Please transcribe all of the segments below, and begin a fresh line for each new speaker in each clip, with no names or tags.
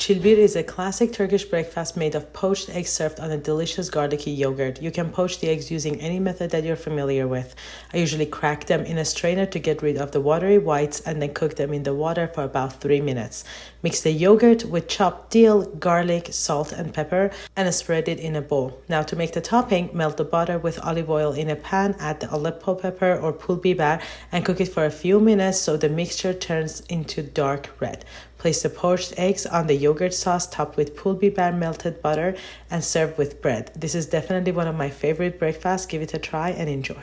Çılbır is a classic Turkish breakfast made of poached eggs served on a delicious garlicky yogurt. You can poach the eggs using any method that you're familiar with. I usually crack them in a strainer to get rid of the watery whites and then cook them in the water for about 3 minutes. Mix the yogurt with chopped dill, garlic, salt, and pepper and spread it in a bowl. Now to make the topping, melt the butter with olive oil in a pan, add the Aleppo pepper or pul biber and cook it for a few minutes so the mixture turns into dark red. Place the poached eggs on the yogurt sauce topped with pul biber melted butter and serve with bread. This is definitely one of my favorite breakfasts. Give it a try and enjoy.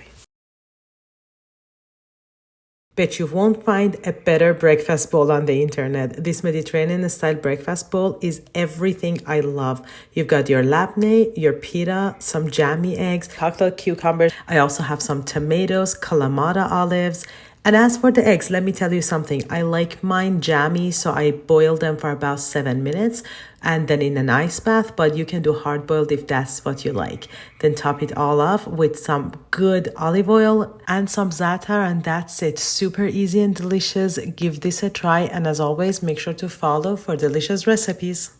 Bet you won't find a better breakfast bowl on the internet. This Mediterranean style breakfast bowl is everything I love. You've got your labneh, your pita, some jammy eggs, cocktail cucumbers. I also have some tomatoes, kalamata olives. And as for the eggs, let me tell you something. I like mine jammy, so I boil them for about 7 minutes and then in an ice bath, but you can do hard boiled if that's what you like. Then top it all off with some good olive oil and some za'atar, and that's it. Super easy and delicious. Give this a try, and as always, make sure to follow for delicious recipes.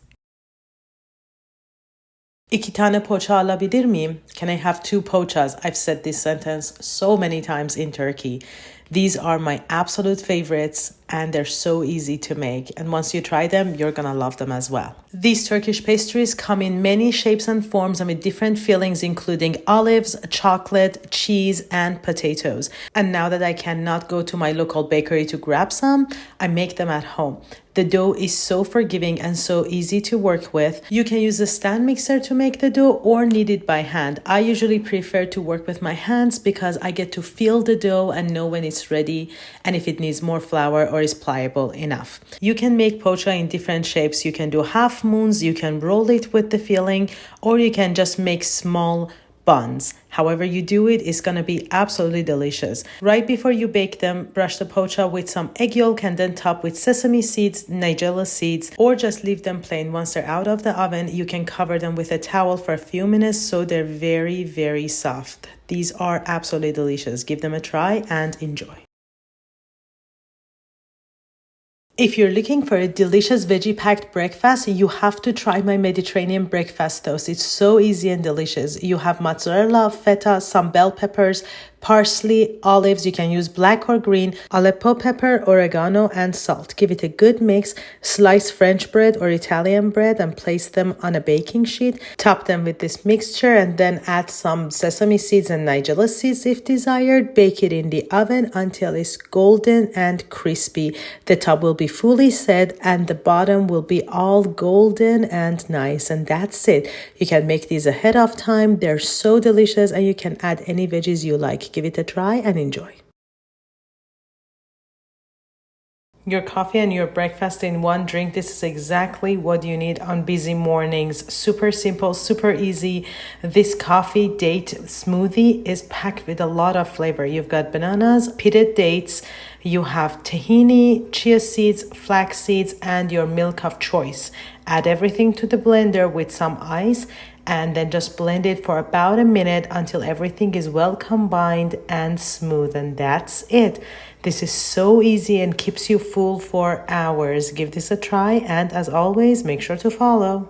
İki tane poğaça alabilir miyim? Can I have 2 poğaças? I've said this sentence so many times in Turkey. These are my absolute favorites and they're so easy to make. And once you try them, you're gonna love them as well. These Turkish pastries come in many shapes and forms and with different fillings, including olives, chocolate, cheese, and potatoes. And now that I cannot go to my local bakery to grab some, I make them at home. The dough is so forgiving and so easy to work with. You can use a stand mixer to make the dough or knead it by hand. I usually prefer to work with my hands because I get to feel the dough and know when it's ready and if it needs more flour or is pliable enough. You can make poğaça in different shapes. You can do half moons, you can roll it with the filling, or you can just make small buns. However you do it, it's gonna be absolutely delicious. Right before you bake them, brush the poğaça with some egg yolk and then top with sesame seeds, nigella seeds, or just leave them plain. Once they're out of the oven, you can cover them with a towel for a few minutes so they're very, very soft. These are absolutely delicious. Give them a try and enjoy. If you're looking for a delicious veggie-packed breakfast, you have to try my Mediterranean breakfast toast. It's so easy and delicious. You have mozzarella, feta, some bell peppers, parsley, olives. You can use black or green, Aleppo pepper, oregano, and salt. Give it a good mix. Slice French bread or Italian bread and place them on a baking sheet. Top them with this mixture and then add some sesame seeds and nigella seeds if desired. Bake it in the oven until it's golden and crispy. The top will be fully set and the bottom will be all golden and nice, and that's it. You can make these ahead of time. They're so delicious and you can add any veggies you like. Give it a try and enjoy. Your coffee and your breakfast in one drink. This is exactly what you need on busy mornings. Super simple, super easy. This coffee date smoothie is packed with a lot of flavor. You've got bananas, pitted dates, you have tahini, chia seeds, flax seeds, and your milk of choice. Add everything to the blender with some ice and then just blend it for about a minute until everything is well combined and smooth, and that's it. This is so easy and keeps you full for hours. Give this a try, and as always, make sure to follow.